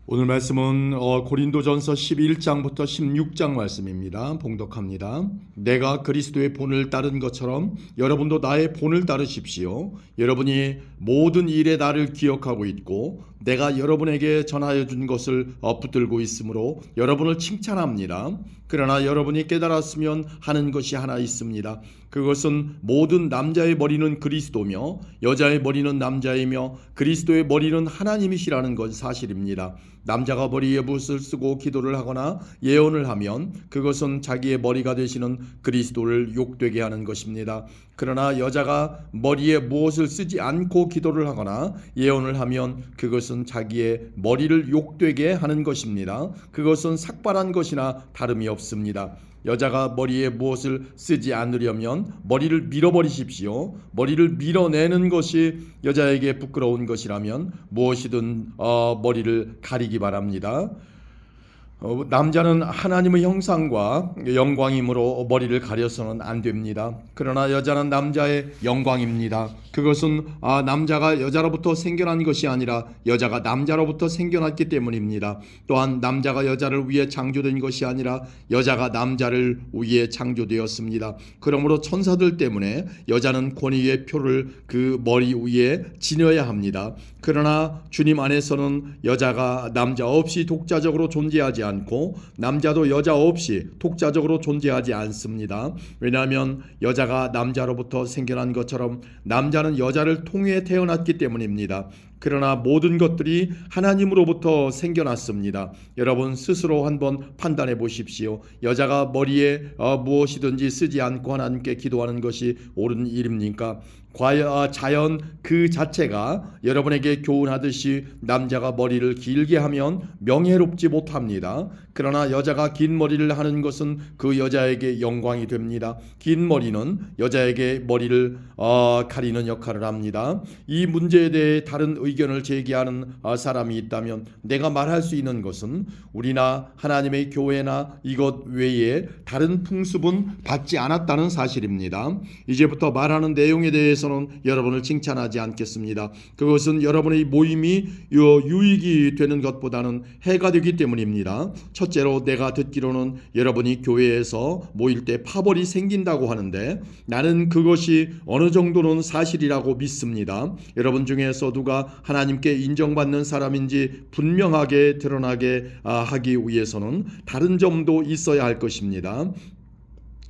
오늘 말씀은 고린도전서 11장부터 16장 말씀입니다. 봉독합니다. 내가 그리스도의 본을 따른 것처럼 여러분도 나의 본을 따르십시오. 여러분이 모든 일에 나를 기억하고 있고 내가 여러분에게 전하여 준 것을 붙들고 있으므로 여러분을 칭찬합니다. 그러나 여러분이 깨달았으면 하는 것이 하나 있습니다. 그것은 모든 남자의 머리는 그리스도며 여자의 머리는 남자이며 그리스도의 머리는 하나님이시라는 건 사실입니다. 남자가 머리에 붓을 쓰고 기도를 하거나 예언을 하면 그것은 자기의 머리가 되시는 그리스도를 욕되게 하는 것입니다. 그러나 여자가 머리에 무엇을 쓰지 않고 기도를 하거나 예언을 하면 그것은 자기의 머리를 욕되게 하는 것입니다. 그것은 삭발한 것이나 다름이 없습니다. 여자가 머리에 무엇을 쓰지 않으려면 머리를 밀어버리십시오. 머리를 밀어내는 것이 여자에게 부끄러운 것이라면 무엇이든 머리를 가리기 바랍니다. 남자는 하나님의 형상과 영광이므로 머리를 가려서는 안 됩니다. 그러나 여자는 남자의 영광입니다. 그것은 남자가 여자로부터 생겨난 것이 아니라 여자가 남자로부터 생겨났기 때문입니다. 또한 남자가 여자를 위해 창조된 것이 아니라 여자가 남자를 위해 창조되었습니다. 그러므로 천사들 때문에 여자는 권위의 표를 그 머리 위에 지녀야 합니다. 그러나 주님 안에서는 여자가 남자 없이 독자적으로 존재하지 않고 남자도 여자 없이 독자적으로 존재하지 않습니다. 왜냐하면 여자가 남자로부터 생겨난 것처럼 남자는 여자를 통해 태어났기 때문입니다. 그러나 모든 것들이 하나님으로부터 생겨났습니다. 여러분 스스로 한번 판단해 보십시오. 여자가 머리에 무엇이든지 쓰지 않고 하나님께 기도하는 것이 옳은 일입니까? 과연 자연 그 자체가 여러분에게 교훈하듯이 남자가 머리를 길게 하면 명예롭지 못합니다. 그러나 여자가 긴 머리를 하는 것은 그 여자에게 영광이 됩니다. 긴 머리는 여자에게 머리를 가리는 역할을 합니다. 이 문제에 대해 다른 의견을 제기하는 사람이 있다면 내가 말할 수 있는 것은 우리나 하나님의 교회나 이것 외에 다른 풍습은 받지 않았다는 사실입니다. 이제부터 말하는 내용에 대해서는 여러분을 칭찬하지 않겠습니다. 그것은 여러분의 모임이 유익이 되는 것보다는 해가 되기 때문입니다. 첫째로 내가 듣기로는 여러분이 교회에서 모일 때 파벌이 생긴다고 하는데 나는 그것이 어느 정도는 사실이라고 믿습니다. 여러분 중에서 누가 하나님께 인정받는 사람인지 분명하게 드러나게 하기 위해서는 다른 점도 있어야 할 것입니다.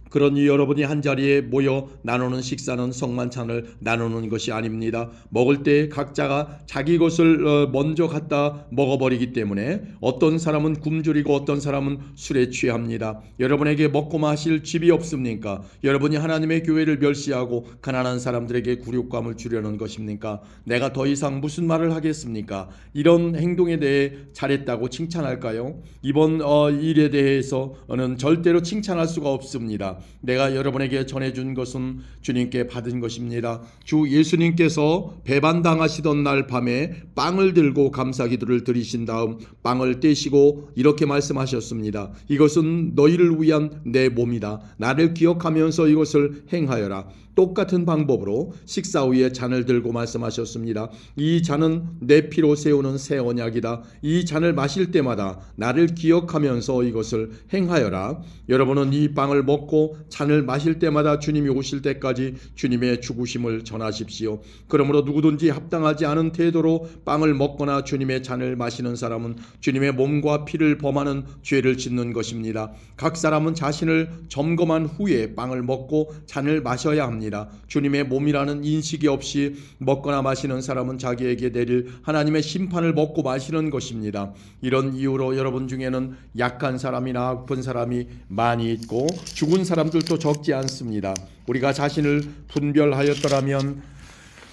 그러니 여러분이 한자리에 모여 나누는 식사는 성만찬을 나누는 것이 아닙니다. 먹을 때 각자가 자기 것을 먼저 갖다 먹어버리기 때문에 어떤 사람은 굶주리고 어떤 사람은 술에 취합니다. 여러분에게 먹고 마실 집이 없습니까? 여러분이 하나님의 교회를 멸시하고 가난한 사람들에게 굴욕감을 주려는 것입니까? 내가 더 이상 무슨 말을 하겠습니까? 이런 행동에 대해 잘했다고 칭찬할까요? 이번 일에 대해서는 절대로 칭찬할 수가 없습니다. 내가 여러분에게 전해준 것은 주님께 받은 것입니다. 주 예수님께서 배반당하시던 날 밤에 빵을 들고 감사기도를 드리신 다음 빵을 떼시고 이렇게 말씀하셨습니다. 이것은 너희를 위한 내 몸이다. 나를 기억하면서 이것을 행하여라. 똑같은 방법으로 식사 후에 잔을 들고 말씀하셨습니다. 이 잔은 내 피로 세우는 새 언약이다. 이 잔을 마실 때마다 나를 기억하면서 이것을 행하여라. 여러분은 이 빵을 먹고 잔을 마실 때마다 주님이 오실 때까지 주님의 죽으심을 전하십시오. 그러므로 누구든지 합당하지 않은 태도로 빵을 먹거나 주님의 잔을 마시는 사람은 주님의 몸과 피를 범하는 죄를 짓는 것입니다. 각 사람은 자신을 점검한 후에 빵을 먹고 잔을 마셔야 합니다. 주님의 몸이라는 인식이 없이 먹거나 마시는 사람은 자기에게 내릴 하나님의 심판을 먹고 마시는 것입니다. 이런 이유로 여러분 중에는 약한 사람이나 아픈 사람이 많이 있고 죽은 사람들도 적지 않습니다. 우리가 자신을 분별하였더라면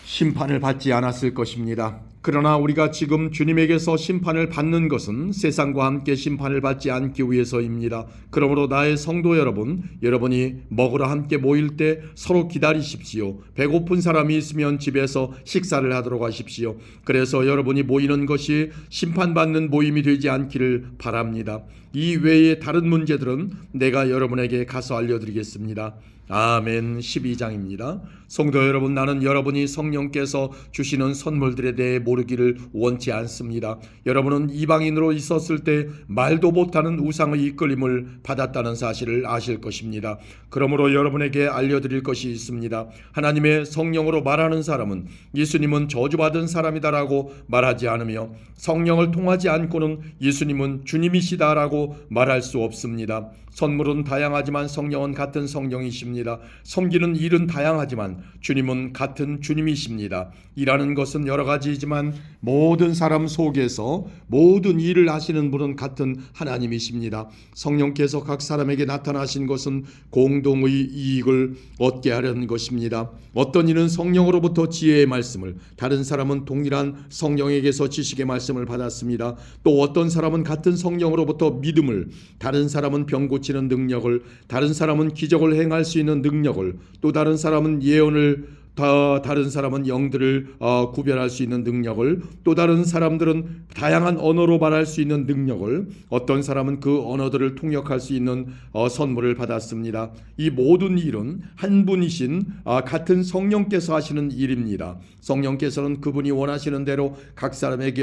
심판을 받지 않았을 것입니다. 그러나 우리가 지금 주님에게서 심판을 받는 것은 세상과 함께 심판을 받지 않기 위해서입니다. 그러므로 나의 성도 여러분, 여러분이 먹으러 함께 모일 때 서로 기다리십시오. 배고픈 사람이 있으면 집에서 식사를 하도록 하십시오. 그래서 여러분이 모이는 것이 심판받는 모임이 되지 않기를 바랍니다. 이 외에 다른 문제들은 내가 여러분에게 가서 알려드리겠습니다. 아멘. 12장입니다. 성도 여러분, 나는 여러분이 성령께서 주시는 선물들에 대해 모르기를 원치 않습니다. 여러분은 이방인으로 있었을 때 말도 못하는 우상의 이끌림을 받았다는 사실을 아실 것입니다. 그러므로 여러분에게 알려드릴 것이 있습니다. 하나님의 성령으로 말하는 사람은 예수님은 저주받은 사람이다라고 말하지 않으며, 성령을 통하지 않고는 예수님은 주님이시다라고 말할 수 없습니다. 선물은 다양하지만 성령은 같은 성령이십니다. 섬기는 일은 다양하지만 주님은 같은 주님이십니다. 일하는 것은 여러 가지이지만 모든 사람 속에서 모든 일을 하시는 분은 같은 하나님이십니다. 성령께서 각 사람에게 나타나신 것은 공동의 이익을 얻게 하려는 것입니다. 어떤 이는 성령으로부터 지혜의 말씀을, 다른 사람은 동일한 성령에게서 지식의 말씀을 받았습니다. 또 어떤 사람은 같은 성령으로부터 믿음을, 다른 사람은 병 고치는 능력을, 다른 사람은 기적을 행할 수 있는 능력을, 또 다른 사람은 예언을, 다른 사람은 영들을 구별할 수 있는 능력을, 또 다른 사람들은 다양한 언어로 말할 수 있는 능력을, 어떤 사람은 그 언어들을 통역할 수 있는 선물을 받았습니다. 이 모든 일은 한 분이신 같은 성령께서 하시는 일입니다. 성령께서는 그분이 원하시는 대로 각 사람에게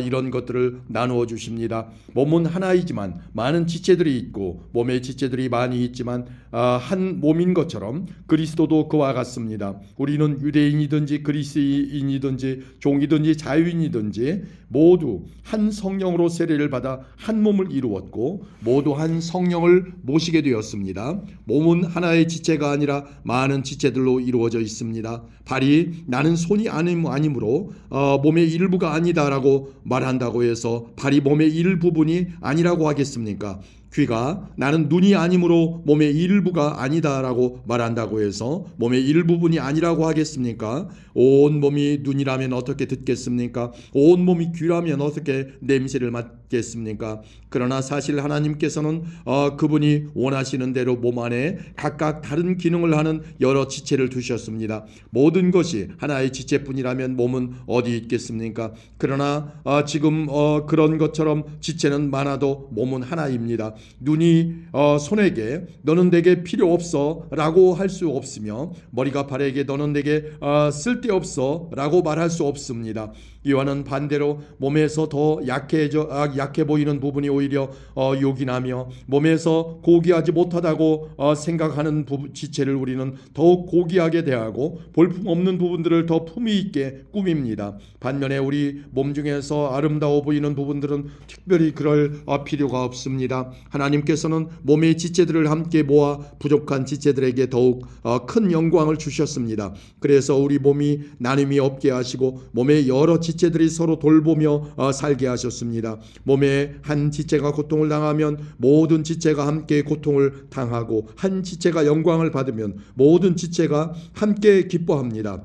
이런 것들을 나누어 주십니다. 몸은 하나이지만 많은 지체들이 있고, 몸의 지체들이 많이 있지만 한 몸인 것처럼 그리스도도 그와 같습니다. 우리는 유대인이든지 그리스인이든지 종이든지 자유인이든지 모두 한 성령으로 세례를 받아 한 몸을 이루었고, 모두 한 성령을 모시게 되었습니다. 몸은 하나의 지체가 아니라 많은 지체들로 이루어져 있습니다. 발이 나는 손이 아니므로 몸의 일부가 아니다라고 말한다고 해서 발이 몸의 일부분이 아니라고 하겠습니까? 귀가 나는 눈이 아니므로 몸의 일부가 아니다라고 말한다고 해서 몸의 일부분이 아니라고 하겠습니까? 온 몸이 눈이라면 어떻게 듣겠습니까? 온 몸이 귀라면 어떻게 냄새를 맡겠습니까? 그러나 사실 하나님께서는 그분이 원하시는 대로 몸 안에 각각 다른 기능을 하는 여러 지체를 두셨습니다. 모든 것이 하나의 지체뿐이라면 몸은 어디 있겠습니까? 그러나 지금 그런 것처럼 지체는 많아도 몸은 하나입니다. 눈이 손에게 너는 내게 필요 없어 라고 할 수 없으며, 머리가 발에게 너는 내게 쓸데없어 라고 말할 수 없습니다. 이와는 반대로 몸에서 더 약해 보이는 부분이 오히려 요긴하며, 몸에서 고귀하지 못하다고 생각하는 지체를 우리는 더욱 고귀하게 대하고, 볼품없는 부분들을 더 품위 있게 꾸밉니다. 반면에 우리 몸 중에서 아름다워 보이는 부분들은 특별히 그럴 필요가 없습니다. 하나님께서는 몸의 지체들을 함께 모아 부족한 지체들에게 더욱 큰 영광을 주셨습니다. 그래서 우리 몸이 나눔이 없게 하시고 몸의 여러 지체들이 서로 돌보며 살게 하셨습니다. 몸의 한 지체가 고통을 당하면 모든 지체가 함께 고통을 당하고, 한 지체가 영광을 받으면 모든 지체가 함께 기뻐합니다.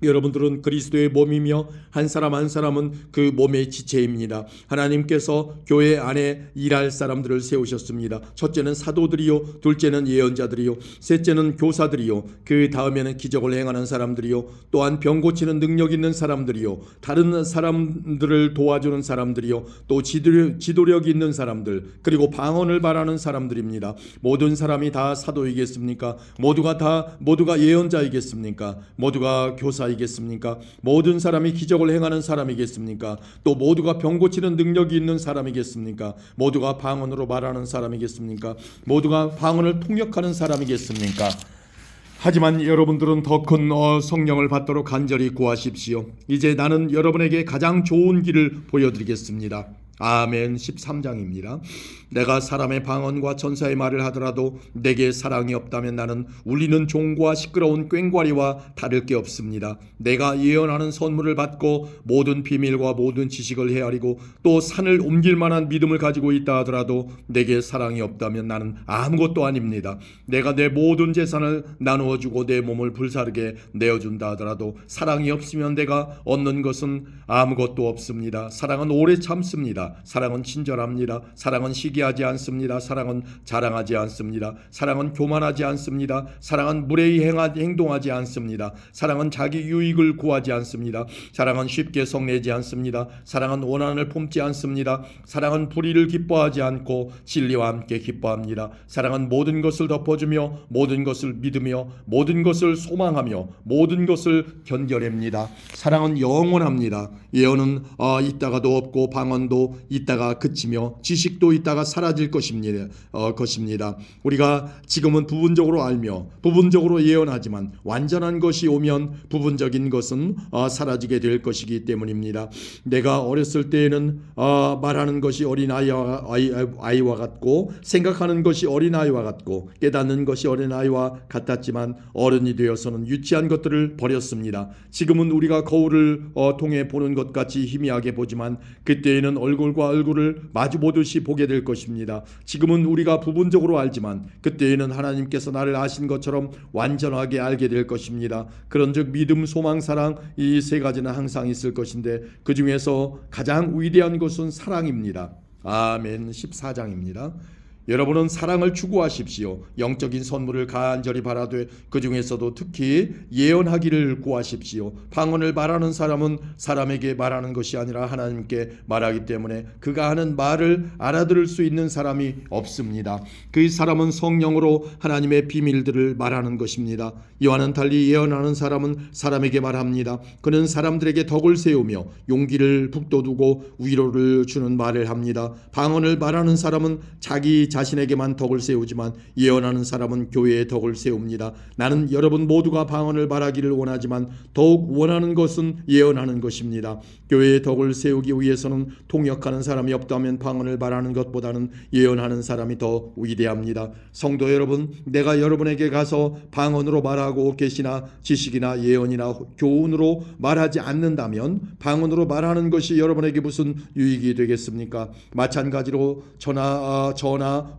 여러분들은 그리스도의 몸이며 한 사람 한 사람은 그 몸의 지체입니다. 하나님께서 교회 안에 일할 사람들을 세우셨습니다. 첫째는 사도들이요, 둘째는 예언자들이요, 셋째는 교사들이요, 그 다음에는 기적을 행하는 사람들이요, 또한 병 고치는 능력 있는 사람들이요, 다른 사람들을 도와주는 사람들이요, 또 지도력 있는 사람들, 그리고 방언을 말하는 사람들입니다. 모든 사람이 다 사도이겠습니까? 모두가 예언자이겠습니까? 모두가 교사 이겠습니까? 모든 사람이 기적을 행하는 사람이겠습니까? 또 모두가 병 고치는 능력이 있는 사람이겠습니까? 모두가 방언으로 말하는 사람이겠습니까? 모두가 방언을 통역하는 사람이겠습니까? 하지만 여러분들은 더 큰 성령을 받도록 간절히 구하십시오. 이제 나는 여러분에게 가장 좋은 길을 보여드리겠습니다. 아멘. 13장입니다. 내가 사람의 방언과 천사의 말을 하더라도 내게 사랑이 없다면 나는 울리는 종과 시끄러운 꽹과리와 다를 게 없습니다. 내가 예언하는 선물을 받고 모든 비밀과 모든 지식을 헤아리고 또 산을 옮길 만한 믿음을 가지고 있다 하더라도 내게 사랑이 없다면 나는 아무것도 아닙니다. 내가 내 모든 재산을 나누어 주고 내 몸을 불사르게 내어준다 하더라도 사랑이 없으면 내가 얻는 것은 아무것도 없습니다. 사랑은 오래 참습니다. 사랑합니다. 사랑은 친절합니다. 사랑은 시기하지 않습니다. 사랑은 자랑하지 않습니다. 사랑은 교만하지 않습니다. 사랑은 무례히 행동하지 않습니다. 사랑은 자기 유익을 구하지 않습니다. 사랑은 쉽게 성내지 않습니다. 사랑은 원한을 품지 않습니다. 사랑은 불의를 기뻐하지 않고 진리와 함께 기뻐합니다. 사랑은 모든 것을 덮어주며 모든 것을 믿으며 모든 것을 소망하며 모든 것을 견뎌냅니다. 사랑은 영원합니다. 예언은 있다가도 없고 방언도 있다가 그치며 지식도 있다가 사라질 것입니다. 우리가 지금은 부분적으로 알며 부분적으로 예언하지만 완전한 것이 오면 부분적인 것은 사라지게 될 것이기 때문입니다. 내가 어렸을 때에는 말하는 것이 어린아이와 같고 생각하는 것이 어린아이와 같고 깨닫는 것이 어린아이와 같았지만 어른이 되어서는 유치한 것들을 버렸습니다. 지금은 우리가 거울을 통해 보는 것 같이 희미하게 보지만 그때에는 얼굴과 얼굴을 마주 보듯이 보게 될 것입니다. 지금은 우리가 부분적으로 알지만 그때에는 하나님께서 나를 아신 것처럼 완전하게 알게 될 것입니다. 그런즉 믿음, 소망, 사랑 이 세 가지는 항상 있을 것인데 그 중에서 가장 위대한 것은 사랑입니다. 아멘. 14장입니다. 여러분은 사랑을 추구하십시오. 영적인 선물을 간절히 바라되 그 중에서도 특히 예언하기를 구하십시오. 방언을 말하는 사람은 사람에게 말하는 것이 아니라 하나님께 말하기 때문에 그가 하는 말을 알아들을 수 있는 사람이 없습니다. 그 사람은 성령으로 하나님의 비밀들을 말하는 것입니다. 이와는 달리 예언하는 사람은 사람에게 말합니다. 그는 사람들에게 덕을 세우며 용기를 북돋우고 위로를 주는 말을 합니다. 방언을 말하는 사람은 자기 자신에게만 덕을 세우지만 예언하는 사람은 교회에 덕을 세웁니다. 나는 여러분 모두가 방언을 말하기를 원하지만 더욱 원하는 것은 예언하는 것입니다. 교회에 덕을 세우기 위해서는 통역하는 사람이 없다면 방언을 말하는 것보다는 예언하는 사람이 더 위대합니다. 성도 여러분, 내가 여러분에게 가서 방언으로 말하고 계시나 지식이나 예언이나 교훈으로 말하지 않는다면 방언으로 말하는 것이 여러분에게 무슨 유익이 되겠습니까? 마찬가지로 저나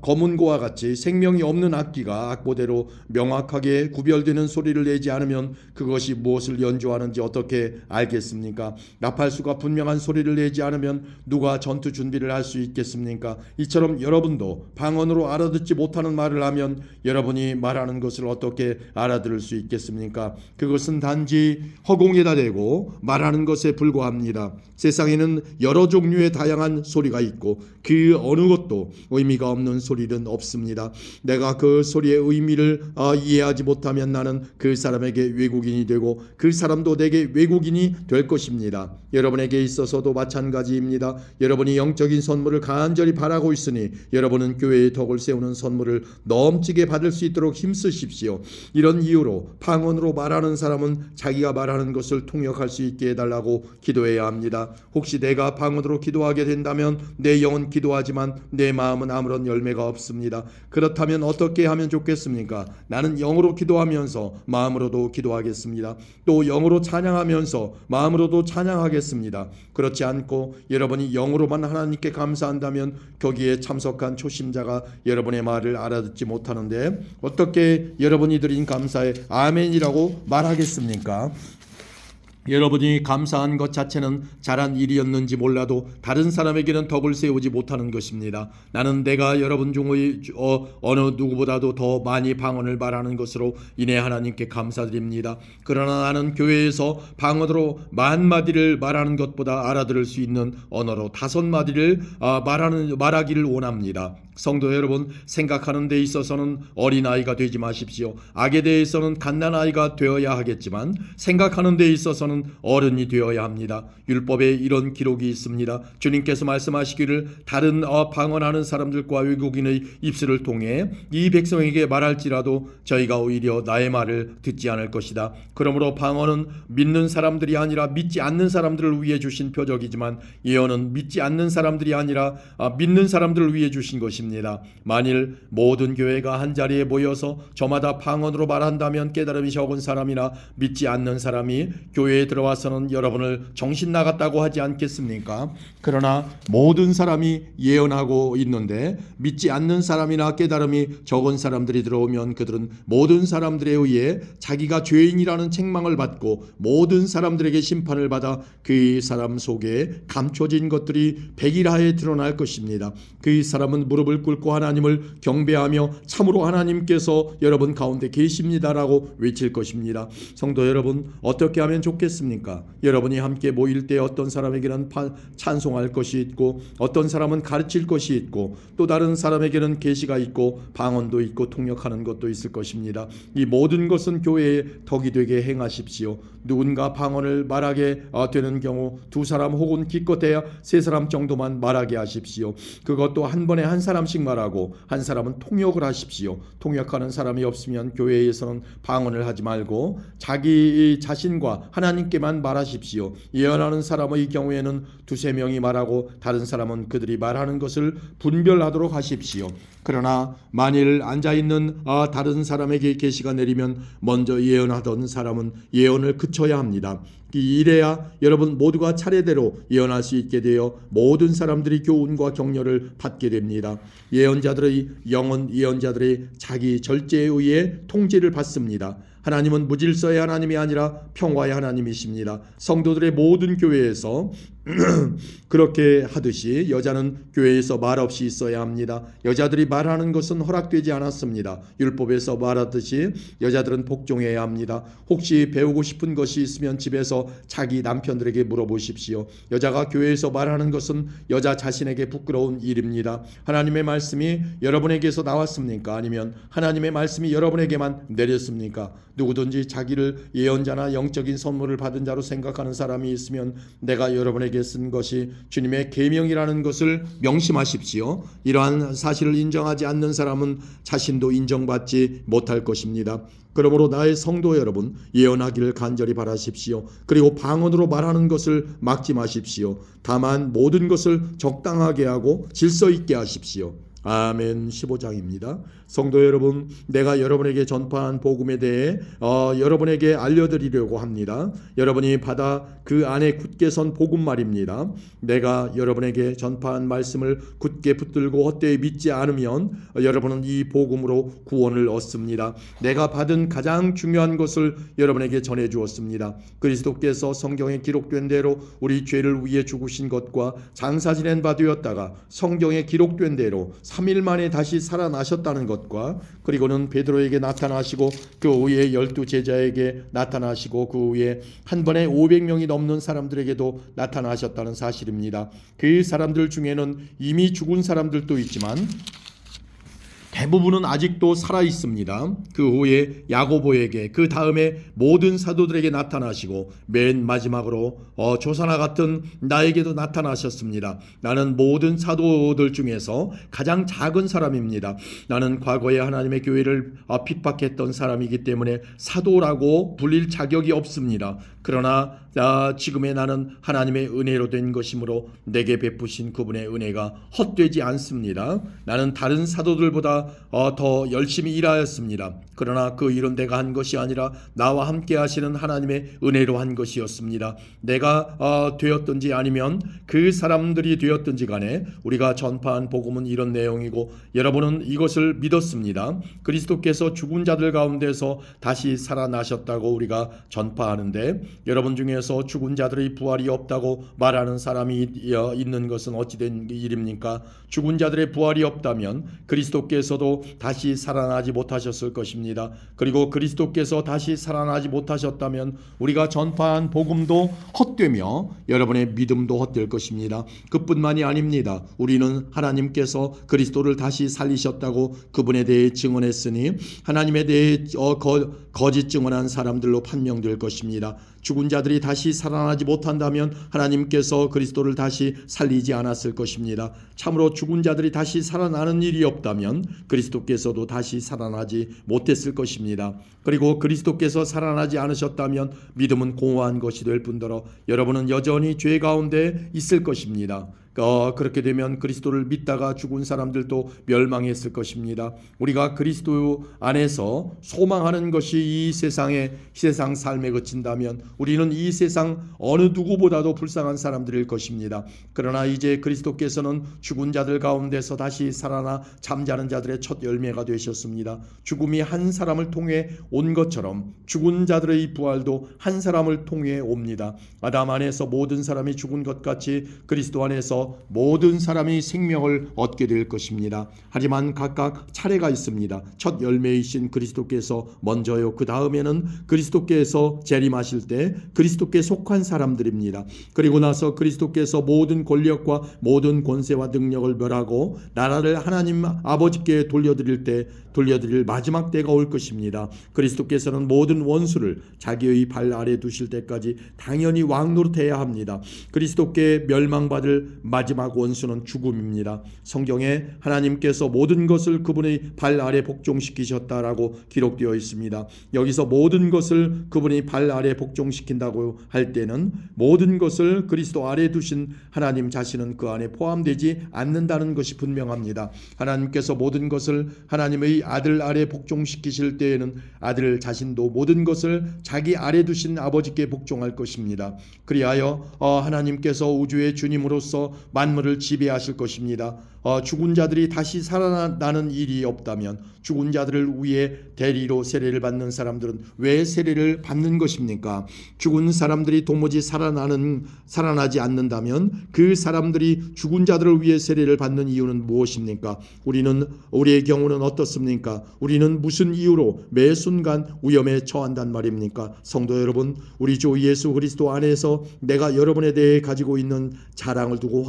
검은고와 같이 생명이 없는 악기가 악보대로 명확하게 구별되는 소리를 내지 않으면 그것이 무엇을 연주하는지 어떻게 알겠습니까? 나팔수가 분명한 소리를 내지 않으면 누가 전투 준비를 할 수 있겠습니까? 이처럼 여러분도 방언으로 알아듣지 못하는 말을 하면 여러분이 말하는 것을 어떻게 알아들을 수 있겠습니까? 그것은 단지 허공에다 대고 말하는 것에 불과합니다. 세상에는 여러 종류의 다양한 소리가 있고 그 어느 것도 의미가 없는 소리는 없습니다. 내가 그 소리의 의미를 이해하지 못하면 나는 그 사람에게 외국인이 되고 그 사람도 내게 외국인이 될 것입니다. 여러분에게 있어서도 마찬가지입니다. 여러분이 영적인 선물을 간절히 바라고 있으니 여러분은 교회의 덕을 세우는 선물을 넘치게 받을 수 있도록 힘쓰십시오. 이런 이유로 방언으로 말하는 사람은 자기가 말하는 것을 통역할 수 있게 해달라고 기도해야 합니다. 혹시 내가 방언으로 기도하게 된다면 내 영은 기도하지만 내 마음은 아무런 열매가 없습니다. 그렇다면 어떻게 하면 좋겠습니까? 나는 영으로 기도하면서 마음으로도 기도하겠습니다. 또 영으로 찬양하면서 마음으로도 찬양하겠습니다. 그렇지 않고 여러분이 영으로만 하나님께 감사한다면 거기에 참석한 초심자가 여러분의 말을 알아듣지 못하는데 어떻게 여러분이 드린 감사에 아멘이라고 말하겠습니까? 여러분이 감사한 것 자체는 잘한 일이었는지 몰라도 다른 사람에게는 덕을 세우지 못하는 것입니다. 나는 내가 여러분 중의 어느 누구보다도 더 많이 방언을 말하는 것으로 인해 하나님께 감사드립니다. 그러나 나는 교회에서 방언으로 10,000마디를 말하는 것보다 알아들을 수 있는 언어로 5마디를 말하기를 원합니다. 성도 여러분, 생각하는 데 있어서는 어린아이가 되지 마십시오. 악에 대해서는 갓난아이가 되어야 하겠지만 생각하는 데 있어서는 어른이 되어야 합니다. 율법에 이런 기록이 있습니다. 주님께서 말씀하시기를 다른 방언하는 사람들과 외국인의 입술을 통해 이 백성에게 말할지라도 저희가 오히려 나의 말을 듣지 않을 것이다. 그러므로 방언은 믿는 사람들이 아니라 믿지 않는 사람들을 위해 주신 표적이지만 예언은 믿지 않는 사람들이 아니라 믿는 사람들을 위해 주신 것입니다. 만일 모든 교회가 한자리에 모여서 저마다 방언으로 말한다면 깨달음이 적은 사람이나 믿지 않는 사람이 교회에 교회에 들어와서는 여러분을 정신 나갔다고 하지 않겠습니까? 그러나 모든 사람이 예언하고 있는데 믿지 않는 사람이나 깨달음이 적은 사람들이 들어오면 그들은 모든 사람들에 의해 자기가 죄인이라는 책망을 받고 모든 사람들에게 심판을 받아 그 사람 속에 감춰진 것들이 백일하에 드러날 것입니다. 그 사람은 무릎을 꿇고 하나님을 경배하며 참으로 하나님께서 여러분 가운데 계십니다라고 외칠 것입니다. 성도 여러분, 어떻게 하면 좋겠습니까? 여러분이 함께 모일 때 어떤 사람에게는 찬송할 것이 있고 어떤 사람은 가르칠 것이 있고 또 다른 사람에게는 계시가 있고 방언도 있고 통역하는 것도 있을 것입니다. 이 모든 것은 교회의 덕이 되게 행하십시오. 누군가 방언을 말하게 되는 경우 두 사람 혹은 기껏해야 세 사람 정도만 말하게 하십시오. 그것도 한 번에 한 사람씩 말하고 한 사람은 통역을 하십시오. 통역하는 사람이 없으면 교회에서는 방언을 하지 말고 자기 자신과 하나님께만 말하십시오. 예언하는 사람의 경우에는 두세 명이 말하고 다른 사람은 그들이 말하는 것을 분별하도록 하십시오. 그러나 만일 앉아있는 다른 사람에게 계시가 내리면 먼저 예언하던 사람은 예언을 그쳐야 합니다. 이래야 여러분 모두가 차례대로 예언할 수 있게 되어 모든 사람들이 교훈과 격려를 받게 됩니다. 예언자들의 영은 예언자들의 자기 절제에 의해 통제를 받습니다. 하나님은 무질서의 하나님이 아니라 평화의 하나님이십니다. 성도들의 모든 교회에서 그렇게 하듯이 여자는 교회에서 말없이 있어야 합니다. 여자들이 말하는 것은 허락되지 않았습니다. 율법에서 말하듯이 여자들은 복종해야 합니다. 혹시 배우고 싶은 것이 있으면 집에서 자기 남편들에게 물어보십시오. 여자가 교회에서 말하는 것은 여자 자신에게 부끄러운 일입니다. 하나님의 말씀이 여러분에게서 나왔습니까? 아니면 하나님의 말씀이 여러분에게만 내렸습니까? 누구든지 자기를 예언자나 영적인 선물을 받은 자로 생각하는 사람이 있으면 내가 여러분에게 쓴 것이 주님의 계명이라는 것을 명심하십시오. 이러한 사실을 인정하지 않는 사람은 자신도 인정받지 못할 것입니다. 그러므로 나의 성도 여러분, 예언하기를 간절히 바라십시오. 그리고 방언으로 말하는 것을 막지 마십시오. 다만 모든 것을 적당하게 하고 질서 있게 하십시오. 아멘. 15장입니다. 성도 여러분, 내가 여러분에게 전파한 복음에 대해 여러분에게 알려드리려고 합니다. 여러분이 받아 그 안에 굳게 선 복음 말입니다. 내가 여러분에게 전파한 말씀을 굳게 붙들고 헛되이 믿지 않으면 여러분은 이 복음으로 구원을 얻습니다. 내가 받은 가장 중요한 것을 여러분에게 전해주었습니다. 그리스도께서 성경에 기록된 대로 우리 죄를 위해 죽으신 것과 장사 지낸 바 되었다가 성경에 기록된 대로 3일 만에 다시 살아나셨다는 것과 그리고는 베드로에게 나타나시고 그 후에 12 제자에게 나타나시고 그 후에 한 번에 500명이 넘는 사람들에게도 나타나셨다는 사실입니다. 그 사람들 중에는 이미 죽은 사람들도 있지만 대부분은 아직도 살아 있습니다. 그 후에 야고보에게 그 다음에 모든 사도들에게 나타나시고 맨 마지막으로 조사나 같은 나에게도 나타나셨습니다. 나는 모든 사도들 중에서 가장 작은 사람입니다. 나는 과거에 하나님의 교회를 핍박했던 사람이기 때문에 사도라고 불릴 자격이 없습니다. 그러나 지금의 나는 하나님의 은혜로 된 것이므로 내게 베푸신 그분의 은혜가 헛되지 않습니다. 나는 다른 사도들보다 더 열심히 일하였습니다. 그러나 그 일은 내가 한 것이 아니라 나와 함께 하시는 하나님의 은혜로 한 것이었습니다. 내가 되었든지 아니면 그 사람들이 되었든지 간에 우리가 전파한 복음은 이런 내용이고 여러분은 이것을 믿었습니다. 그리스도께서 죽은 자들 가운데서 다시 살아나셨다고 우리가 전파하는데 여러분 중에서 죽은 자들의 부활이 없다고 말하는 사람이 있는 것은 어찌된 일입니까? 죽은 자들의 부활이 없다면 그리스도께서도 다시 살아나지 못하셨을 것입니다. 그리고 그리스도께서 다시 살아나지 못하셨다면 우리가 전파한 복음도 헛되며 여러분의 믿음도 헛될 것입니다. 그뿐만이 아닙니다. 우리는 하나님께서 그리스도를 다시 살리셨다고 그분에 대해 증언했으니 하나님에 대해 거짓 증언한 사람들로 판명될 것입니다. 죽은 자들이 다시 살아나지 못한다면 하나님께서 그리스도를 다시 살리지 않았을 것입니다. 참으로 죽은 자들이 다시 살아나는 일이 없다면 그리스도께서도 다시 살아나지 못했을 것입니다. 그리고 그리스도께서 살아나지 않으셨다면 믿음은 공허한 것이 될 뿐더러 여러분은 여전히 죄 가운데 있을 것입니다. 그렇게 되면 그리스도를 믿다가 죽은 사람들도 멸망했을 것입니다. 우리가 그리스도 안에서 소망하는 것이 이 세상 삶에 그친다면 우리는 이 세상 어느 누구보다도 불쌍한 사람들일 것입니다. 그러나 이제 그리스도께서는 죽은 자들 가운데서 다시 살아나 잠자는 자들의 첫 열매가 되셨습니다. 죽음이 한 사람을 통해 온 것처럼 죽은 자들의 부활도 한 사람을 통해 옵니다. 아담 안에서 모든 사람이 죽은 것 같이 그리스도 안에서 모든 사람이 생명을 얻게 될 것입니다. 하지만 각각 차례가 있습니다. 첫 열매이신 그리스도께서 먼저요. 그 다음에는 그리스도께서 재림하실 때 그리스도께 속한 사람들입니다. 그리고 나서 그리스도께서 모든 권력과 모든 권세와 능력을 멸하고 나라를 하나님 아버지께 돌려드릴 마지막 때가 올 것입니다. 그리스도께서는 모든 원수를 자기의 발 아래 두실 때까지 당연히 왕노릇해야 합니다. 그리스도께 멸망받을 마지막 원수는 죽음입니다. 성경에 하나님께서 모든 것을 그분의 발 아래 복종시키셨다라고 기록되어 있습니다. 여기서 모든 것을 그분이 발 아래 복종시킨다고 할 때는 모든 것을 그리스도 아래 두신 하나님 자신은 그 안에 포함되지 않는다는 것이 분명합니다. 하나님께서 모든 것을 하나님의 아들 아래 복종시키실 때에는 아들 자신도 모든 것을 자기 아래 두신 아버지께 복종할 것입니다. 그리하여 하나님께서 우주의 주님으로서 만물을 지배하실 것입니다. 죽은 자들이 다시 살아나는 일이 없다면 죽은 자들을 위해 대리로 세례를 받는 사람들은 왜 세례를 받는 것입니까? 죽은 사람들이 도무지 살아나지 않는다면 그 사람들이 죽은 자들을 위해 세례를 받는 이유는 무엇입니까? 우리의 경우는 어떻습니까? 우리는 무슨 이유로 매 순간 위험에 처한단 말입니까? 성도 여러분, 우리 주 예수 그리스도 안에서 내가 여러분에 대해 가지고 있는 자랑을 두고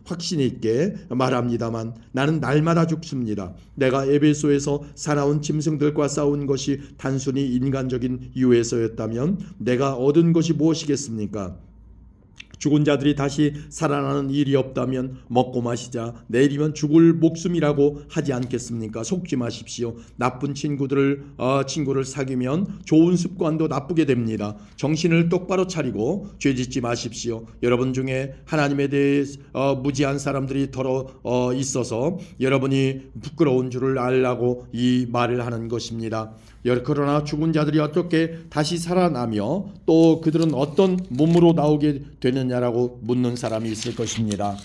확신 있게 말합니다만 나는 날마다 죽습니다. 내가 에베소에서 살아온 짐승들과 싸운 것이 단순히 인간적인 이유에서였다면 내가 얻은 것이 무엇이겠습니까? 죽은 자들이 다시 살아나는 일이 없다면 먹고 마시자 내일이면 죽을 목숨이라고 하지 않겠습니까? 속지 마십시오. 나쁜 친구를 사귀면 좋은 습관도 나쁘게 됩니다. 정신을 똑바로 차리고 죄짓지 마십시오. 여러분 중에 하나님에 대해 무지한 사람들이 있어서 여러분이 부끄러운 줄을 알라고 이 말을 하는 것입니다. 그러나 죽은 자들이 어떻게 다시 살아나며 또 그들은 어떤 몸으로 나오게 되느냐라고 묻는 사람이 있을 것입니다.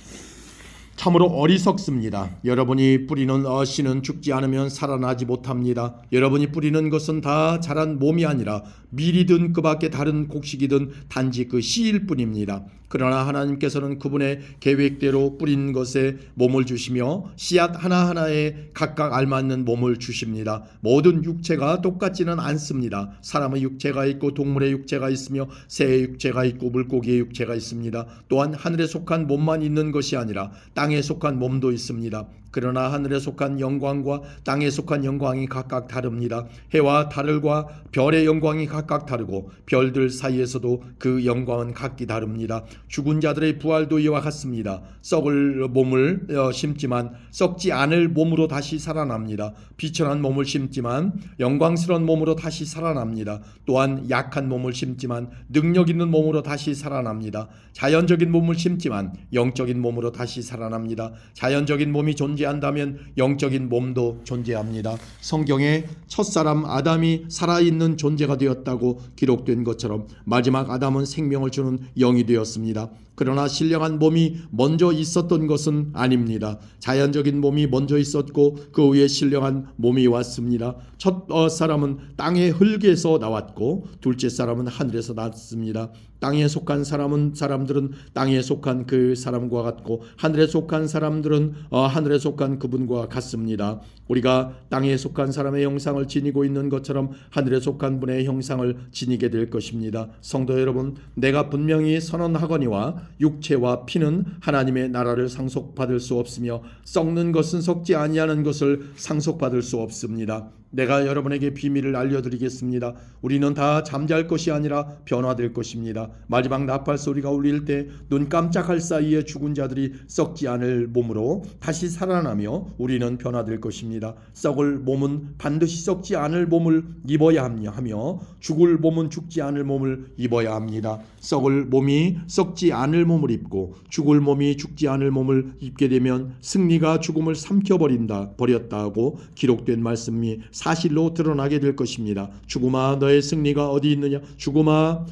참으로 어리석습니다. 여러분이 뿌리는 씨는 죽지 않으면 살아나지 못합니다. 여러분이 뿌리는 것은 다 자란 몸이 아니라 밀이든 그 밖에 다른 곡식이든 단지 그 씨일 뿐입니다. 그러나 하나님께서는 그분의 계획대로 뿌린 것에 몸을 주시며 씨앗 하나하나에 각각 알맞는 몸을 주십니다. 모든 육체가 똑같지는 않습니다. 사람의 육체가 있고 동물의 육체가 있으며 새의 육체가 있고 물고기의 육체가 있습니다. 또한 하늘에 속한 몸만 있는 것이 아니라 땅에 속한 몸도 있습니다. 그러나 하늘에 속한 영광과 땅에 속한 영광이 각각 다릅니다. 해와 달과 별의 영광이 각각 다르고 별들 사이에서도 그 영광은 각기 다릅니다. 죽은 자들의 부활도 이와 같습니다. 썩을 몸을 심지만 썩지 않을 몸으로 다시 살아납니다. 비천한 몸을 심지만 영광스러운 몸으로 다시 살아납니다. 또한 약한 몸을 심지만 능력 있는 몸으로 다시 살아납니다. 자연적인 몸을 심지만 영적인 몸으로 다시 살아납니다. 자연적인 몸이 존재한다면 영적인 몸도 존재합니다. 성경에 첫사람 아담이 살아있는 존재가 되었다고 기록된 것처럼 마지막 아담은 생명을 주는 영이 되었습니다. 그러나 신령한 몸이 먼저 있었던 것은 아닙니다. 자연적인 몸이 먼저 있었고 그 후에 신령한 몸이 왔습니다. 첫 사람은 땅의 흙에서 나왔고 둘째 사람은 하늘에서 났습니다. 땅에 속한 사람들은 땅에 속한 그 사람과 같고 하늘에 속한 사람들은 하늘에 속한 그분과 같습니다. 우리가 땅에 속한 사람의 형상을 지니고 있는 것처럼 하늘에 속한 분의 형상을 지니게 될 것입니다. 성도 여러분, 내가 분명히 선언하거니와 육체와 피는 하나님의 나라를 상속받을 수 없으며 썩는 것은 썩지 아니하는 것을 상속받을 수 없습니다. 내가 여러분에게 비밀을 알려드리겠습니다. 우리는 다 잠잘 것이 아니라 변화될 것입니다. 마지막 나팔 소리가 울릴 때 눈 깜짝할 사이에 죽은 자들이 썩지 않을 몸으로 다시 살아나며 우리는 변화될 것입니다. 썩을 몸은 반드시 썩지 않을 몸을 입어야 하며 죽을 몸은 죽지 않을 몸을 입어야 합니다. 썩을 몸이 썩지 않을 몸을 입고 죽을 몸이 죽지 않을 몸을 입게 되면 승리가 죽음을 버렸다고 기록된 말씀이 사실로 드러나게 될 것입니다. 죽음아 너의 승리가 어디 있느냐? 죽음아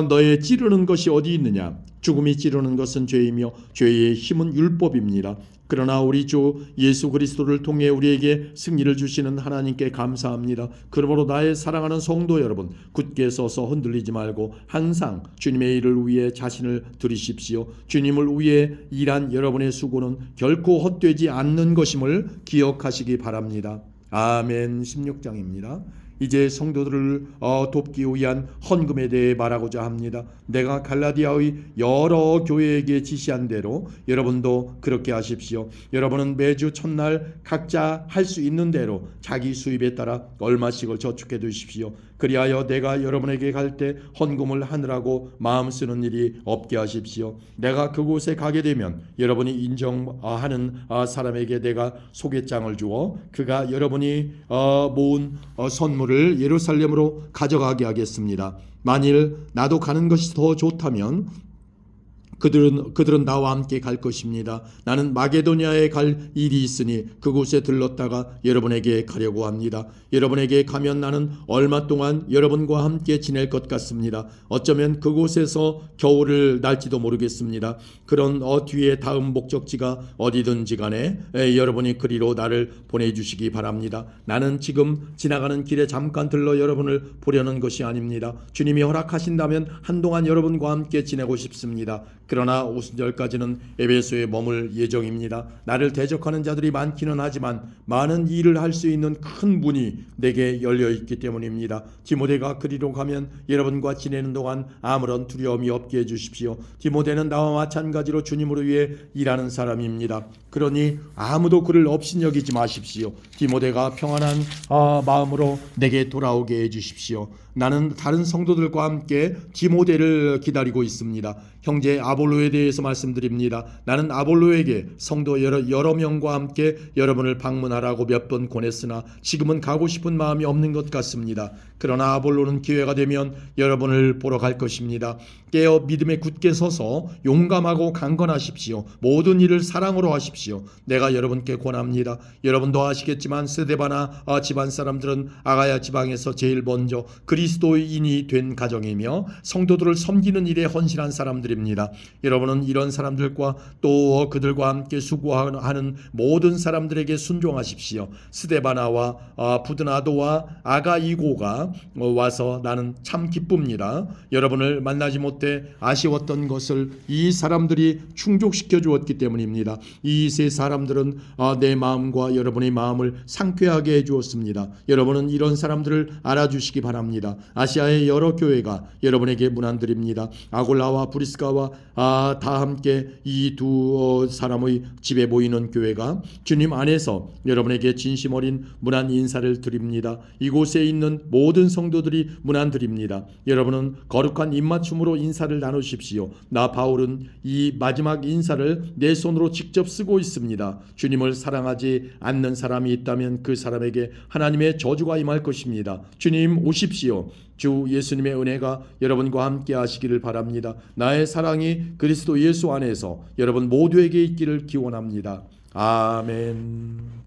너의 찌르는 것이 어디 있느냐? 죽음이 찌르는 것은 죄이며 죄의 힘은 율법입니다. 그러나 우리 주 예수 그리스도를 통해 우리에게 승리를 주시는 하나님께 감사합니다. 그러므로 나의 사랑하는 성도 여러분, 굳게 서서 흔들리지 말고 항상 주님의 일을 위해 자신을 드리십시오. 주님을 위해 일한 여러분의 수고는 결코 헛되지 않는 것임을 기억하시기 바랍니다. 아멘. 16장입니다. 이제 성도들을 돕기 위한 헌금에 대해 말하고자 합니다. 내가 갈라디아의 여러 교회에게 지시한 대로 여러분도 그렇게 하십시오. 여러분은 매주 첫날 각자 할 수 있는 대로 자기 수입에 따라 얼마씩을 저축해 두십시오. 그리하여 내가 여러분에게 갈 때 헌금을 하느라고 마음 쓰는 일이 없게 하십시오. 내가 그곳에 가게 되면 여러분이 인정하는 사람에게 내가 소개장을 주어 그가 여러분이 모은 선물을 예루살렘으로 가져가게 하겠습니다. 만일 나도 가는 것이 더 좋다면 그들은 나와 함께 갈 것입니다. 나는 마게도냐에 갈 일이 있으니 그곳에 들렀다가 여러분에게 가려고 합니다. 여러분에게 가면 나는 얼마 동안 여러분과 함께 지낼 것 같습니다. 어쩌면 그곳에서 겨울을 날지도 모르겠습니다. 그런 뒤에 다음 목적지가 어디든지 간에 여러분이 그리로 나를 보내주시기 바랍니다. 나는 지금 지나가는 길에 잠깐 들러 여러분을 보려는 것이 아닙니다. 주님이 허락하신다면 한동안 여러분과 함께 지내고 싶습니다. 그러나 오순절까지는 에베소에 머물 예정입니다. 나를 대적하는 자들이 많기는 하지만 많은 일을 할 수 있는 큰 문이 내게 열려있기 때문입니다. 디모데가 그리로 가면 여러분과 지내는 동안 아무런 두려움이 없게 해주십시오. 디모데는 나와 마찬가지로 주님으로 위해 일하는 사람입니다. 그러니 아무도 그를 업신여기지 마십시오. 디모데가 평안한 마음으로 내게 돌아오게 해주십시오. 나는 다른 성도들과 함께 디모데를 기다리고 있습니다. 형제 아볼로에 대해서 말씀드립니다. 나는 아볼로에게 성도 여러 명과 함께 여러분을 방문하라고 몇 번 권했으나 지금은 가고 싶은 마음이 없는 것 같습니다. 그러나 아볼로는 기회가 되면 여러분을 보러 갈 것입니다. 깨어 믿음에 굳게 서서 용감하고 강건하십시오. 모든 일을 사랑으로 하십시오. 내가 여러분께 권합니다. 여러분도 아시겠지만 스데바나 집안 사람들은 아가야 지방에서 제일 먼저 그리스도인이 된 가정이며 성도들을 섬기는 일에 헌신한 사람들입니다. 여러분은 이런 사람들과 또 그들과 함께 수고하는 모든 사람들에게 순종하십시오. 스데바나와 부드나도와 아가이고가 와서 나는 참 기쁩니다. 여러분을 만나지 못해 아쉬웠던 것을 이 사람들이 충족시켜 주었기 때문입니다. 이 세 사람들은 내 마음과 여러분의 마음을 상쾌하게 해주었습니다. 여러분은 이런 사람들을 알아주시기 바랍니다. 아시아의 여러 교회가 여러분에게 문안드립니다. 아골라와 브리스가와 다 함께 이 두 사람의 집에 모이는 교회가 주님 안에서 여러분에게 진심 어린 문안 인사를 드립니다. 이곳에 있는 모든 성도들이 문안드립니다. 여러분은 거룩한 입맞춤으로 인사를 나누십시오. 나 바울은 이 마지막 인사를 내 손으로 직접 쓰고 있습니다. 주님을 사랑하지 않는 사람이 있다면 그 사람에게 하나님의 저주가 임할 것입니다. 주님 오십시오. 주 예수님의 은혜가 여러분과 함께 하시기를 바랍니다. 나의 사랑이 그리스도 예수 안에서 여러분 모두에게 있기를 기원합니다. 아멘.